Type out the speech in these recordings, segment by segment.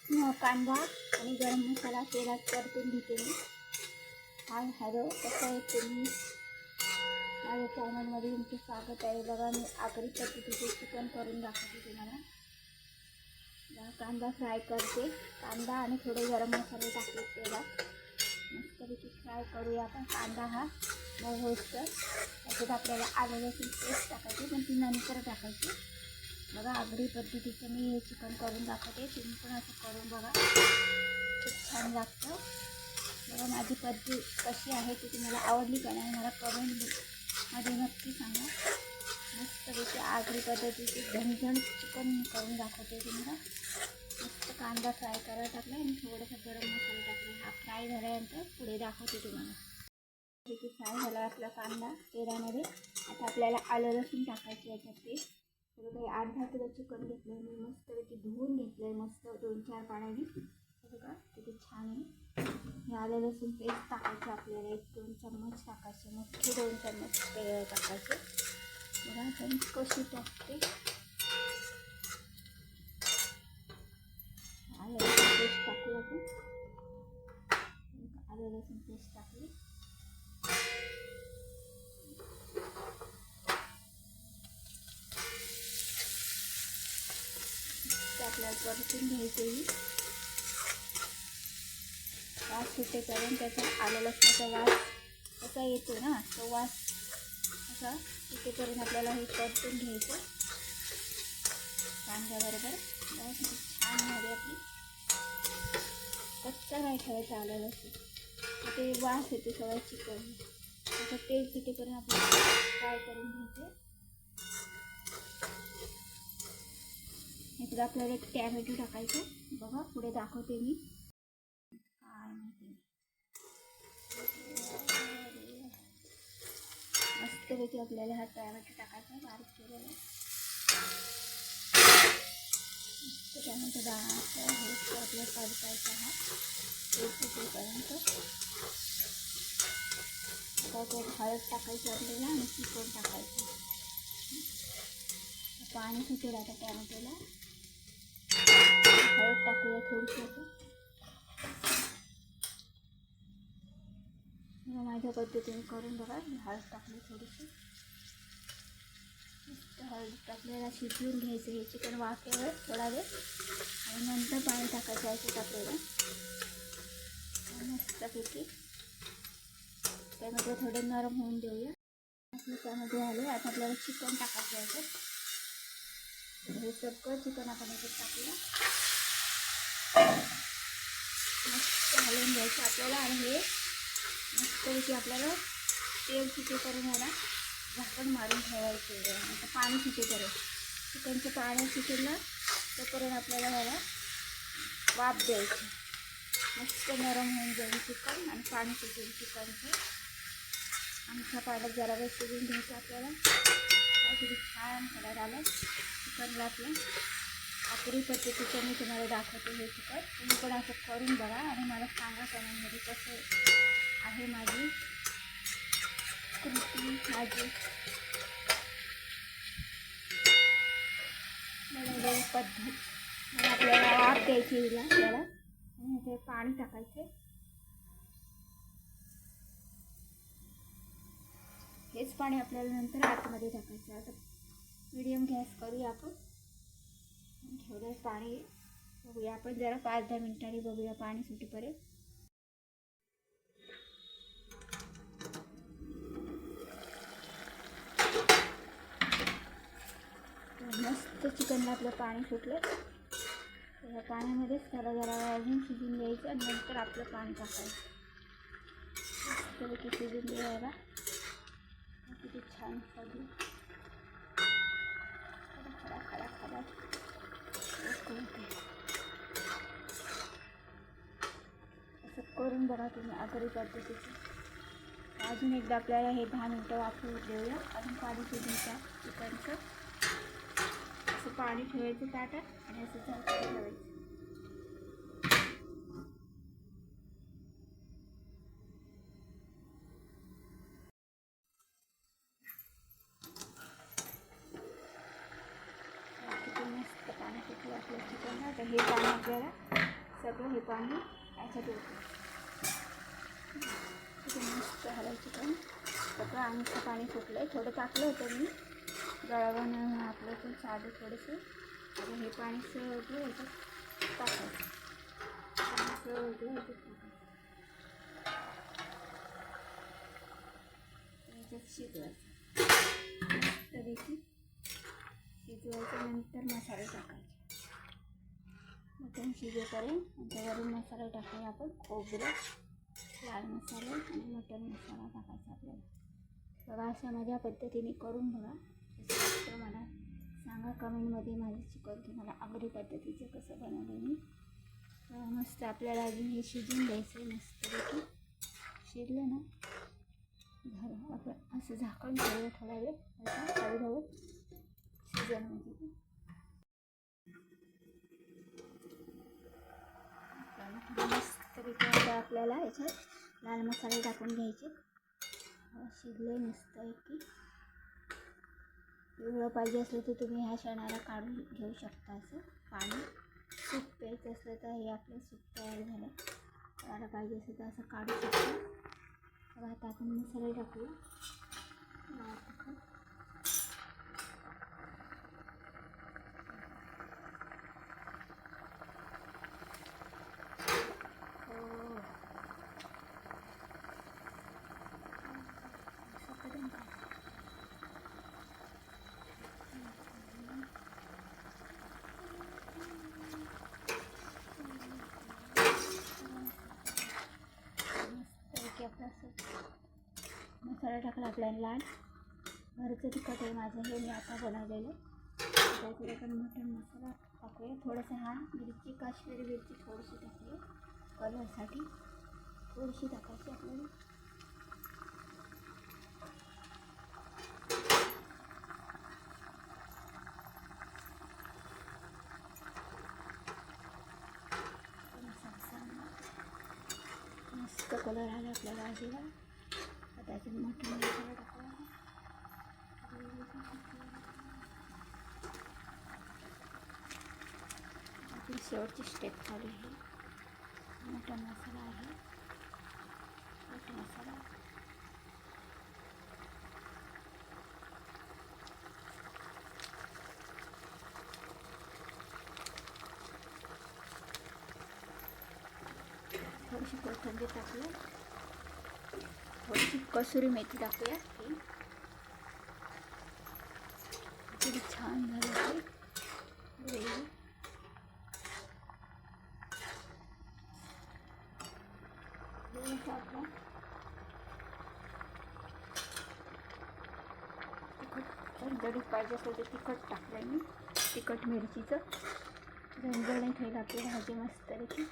कांदा आणि गरम मसाला तेलात परतून घेते मी. हाय हॅलो, कसं आहे तुम्ही? माझ्या चॅनलमध्ये तुमचं स्वागत आहे. बघा, मी आगरी पद्धतीचे चिकन करून दाखवते तुम्हाला. कांदा फ्राय करते. कांदा आणि थोडे गरम मसाले टाकले तेलात. मस्तपैकी फ्राय करूया आपण. कांदा हा मऊ होईस्तोवर. त्याच्यात आपल्याला आलं लसूण पेस्ट टाकायची, पण ती नंतर टाकायची. बघा, आगरी पद्धतीचं मी हे चिकन करून दाखवते. तुम्ही पण असं करून बघा, खूप छान लागतं. बघा, माझी पद्धत कशी आहे ती तुम्हाला आवडली का नाही मला कमेंटमध्ये नक्की सांगा. मस्तपैकी आगरी पद्धतीची झणझण चिकन करून दाखवते तुम्हाला. मस्त कांदा फ्राय करायला टाकला आणि थोडंसं गरम मसाला टाकला. हा फ्राय झाल्यानंतर पुढे दाखवते तुम्हाला. त्याची फ्राय झाला आपला कांदा तेलामध्ये. आता आपल्याला आलं लसूण टाकायचं याच्यात. ते थोडं काही अर्धा किलो चिकन घेतलं आहे मी. मस्तपैकी धुवून घेतलं आहे मस्त 2-4 पाण्याने. बघा किती छान आहे. हे आलं लसूण पेस्ट टाकायचं आपल्याला. 1-2 चम्मच टाकायचे, मोठे 2 चम्मच टाकायचे. बघा आपण कशी टाकते. आलं लसूण पेस्ट टाकली आपण. आलं लसूण पेस्ट टाकली. आपल्याला परतून घ्यायचे. वास सुटेपर्यंत त्याचा आलं लसणाचा वास कसा येतो ना, तो वास असा सुटेपर्यंत आपल्याला हे परतून घ्यायचं कांद्याबरोबर. बघा किती छान झाली आपली. कच्चा नाही ठेवायचा आलं लसूण, ते वास येते सगळं चिकन. आता तेल सुटेपर्यंत आपल्याला फ्राय करून घ्यायचे. इकडे आपल्याला एक टॅमॅटो टाकायचं. बघा पुढे दाखवते मी. मस्तपैकी आपल्याला हा टॅमॅटो टाकायचा बारीक केलेला. मस्त टॅमॅटो दाखवायचा आपल्याला परतायचा हा तेलपर्यंत. त्याच्यात हळद टाकायची आपल्याला आणि चिकन टाकायचं. पाणी सुटेल आता टॅमॅटोला. हळद टाकूया थोडीशी असं. माझ्या पद्धतीने करून बघा. हळद टाकली थोडीशी. मस्त हळद आपल्याला शिजवून घ्यायचं हे चिकन वाफेवर थोडा वेळ, आणि नंतर पाणी टाकायचं याच्यात आपल्याला. मस्तपैकी टॅमॅटो थोडे नरम होऊन देऊया. आपलं त्यामध्ये आले. आता आपल्याला चिकन टाकायचं याच्यात. हे सगळं चिकन आपण याच्यात टाकूया. मस्त हलवून घ्यायचं आपल्याला. आणि हे मस्तपैकी आपल्याला तेल सुटेपर्यंत याला झाकण मारून ठेवायचं. आता पाणी सुटेपर्यंत, चिकनचं पाणी सुटेलं तोपर्यंत आपल्याला याला वाफ द्यायची. मस्त नरम होऊन जाईल चिकन आणि पाणी सुटेल चिकनचं. आमच्या पाण्यात जरा वेळ शिजून घ्यायचं आपल्याला. किती छान कलर आला चिकनला आपल्या. आगरी पद्धतीचं मी तुम्हाला दाखवते हे चिकन. तुम्ही पण असं करून बघा आणि मला सांगा कमेंटमध्ये कसं आहे माझी कृती, माझी बनवलेली पद्धत. मग आपल्याला वाफ द्यायची हिला आपल्याला. आणि ते पाणी टाकायचे. हेच पाणी आपल्याला नंतर आतमध्ये टाकायचं. आता मीडियम गॅस करूया आपण. थोडं पाणी बघूया आपण जरा 5-10 मिनिटांनी बघूया पाणी सुटेपर्यंत. मस्त चिकनला आपलं पाणी सुटलं. त्या पाण्यामध्येच त्याला जरा अजून शिजून घ्यायचं आणि नंतर आपलं पाणी टाकायचं. मस्तपैकी शिजून घ्यायला. किती छान खाली खडा असं करून बघा तुम्ही आगरी पद्धतीचं. अजून एकदा आपल्याला हे 10 मिनिटं वाफवू देऊया. अजून पाणी शिजून त्या चिकनचं. असं पाणी ठेवायचं ताटात आणि असं झाकण ठेवायचं. किती मस्त पाणी सुटलं आपल्या चिकनला. तर हे पाणी आपल्याला सगळं हे पाणी याच्यात होतं. मस्त हलायची पण सगळं आमचं पाणी फुटलं आहे. थोडं टाकलं होतं मी गळावण आपलं पण साधं थोडंसं. आता हे पाणी सगळं ह्याच्यात टाकायचं. सगळं ह्याच्यात शिजवायचं मस्तपैकी. शिजवायचं नंतर मसाले टाकायचे. मटण शिजेपर्यंत त्याच्यावरून मसाला टाकूया आपण. खोबरं, लाल मसाला आणि मटण मसाला टाकायचा आपल्याला. बघा अशा माझ्या पद्धतीने करून बघा. कसं वाटतं मला सांगा कमेंटमध्ये. माझी चिकन तुम्हाला आगरी पद्धतीचं कसं बनवलं मी. मस्त आपल्याला अजून हे शिजून द्यायचं आहे मस्तपैकी. शिजलं ना झालं. आपण असं झाकण ठेवलं थोडा वेळ. असं हळूहळू शिजन म्हणजे मस्तपैकी. आता आपल्याला याच्यात लाल मसाले टाकून घ्यायचे. शिजले मस्तपैकी. एवढं पाहिजे असलं तर तुम्ही ह्या क्षणाला काढून घेऊ शकता. असं पाणी सूप प्यायचं असलं तर हे आपलं सूप तयार झालं. त्याला पाहिजे असलं तर असं काढू शकतो. तर आता आपण मसाले टाकूया. मसाला टाकला आपल्याला. लाल घरचं तिखट आहे माझं हे, मी आता बनवलेलं. त्याच्यात आपण मटण मसाला टाकूया. थोडंसं हा मिरची, काश्मीरी मिरची थोडीशी टाकूया कलरसाठी. थोडीशी टाकायची आपल्याला. मस्त कलर आला आपल्या भाजीला. आता त्याच्यात मटण मसाला टाकूया. आपली शेवटची स्टेप चालू आहे. मटण मसाला आहे. मटण मसाला थोडीशी कोथिंबीर टाकूया. थोडीशी कसुरी मेथी टाकूया. किती छान झालं ते ग्रेव्ही. आपला तिखट झणझणीत पाहिजे असेल तर तिखट टाकलं मी. तिखट मिरचीचं झणझणीत होईल आपली भाजी मस्तपैकी.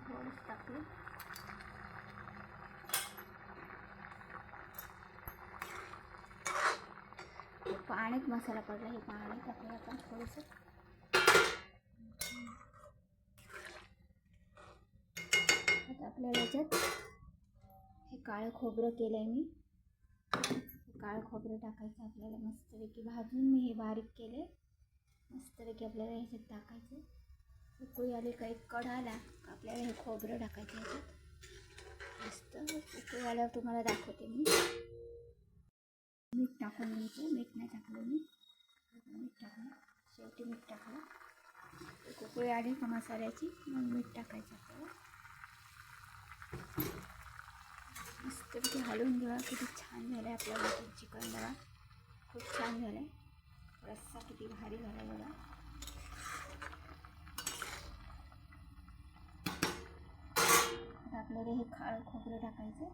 थोडंच टाकलं. पाण्यात मसाला पडला. हे पाणी टाकूया आपण थोडंसं. आता आपल्याला याच्यात हे काळं खोबरं केलं आहे मी. काळं खोबरं टाकायचं आपल्याला मस्तपैकी. भाजून मी हे बारीक केले. मस्तपैकी आपल्याला ह्याच्यात टाकायचं. उकळी आली का एक कढ आला का आपल्याला हे खोबरं टाकायचं ह्याच्यात. मस्त उकळी आल्यावर तुम्हाला दाखवते मी. मीठ टाकून घ्यायचं. मीठ नाही टाकलं मी. मीठ टाकलं शेवटी. मीठ टाकलं. एक उकळी आली का मसाल्याची मग मीठ टाकायचं आपल्याला. मस्तपैकी हलवून घेऊया. किती छान झालं आहे आपलं मटन चिकन. बघा खूप छान झालं आहे. रस्सा किती भारी झाला आहे बघा. आता आपल्याला हे काळं खोबरं टाकायचं.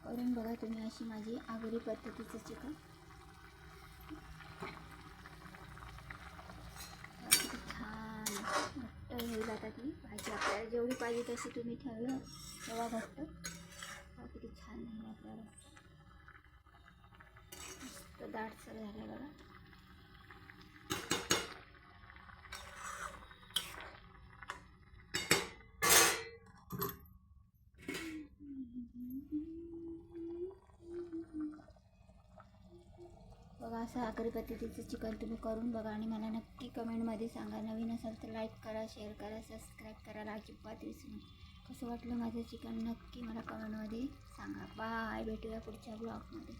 करून बघा तुम्ही अशी माझी आगरी पद्धतीचं चिकन. किती छान घट्ट होईल आता ती भाजी. आपल्याला जेवढी पाहिजे तशी तुम्ही ठेवलं तेव्हा घट्ट. किती छान झालं आपल्याला. मस्त दाटसर झालं बघा. असं आगरी पद्धतीचं चिकन तुम्ही करून बघा आणि मला नक्की कमेंटमध्ये सांगा. नवीन असाल तर लाईक करा, शेअर करा, सबस्क्राईब करायला अजिबात विसरू नका. कसं वाटलं माझं चिकन नक्की मला कमेंटमध्ये सांगा. बाय, भेटूया पुढच्या ब्लॉगमध्ये.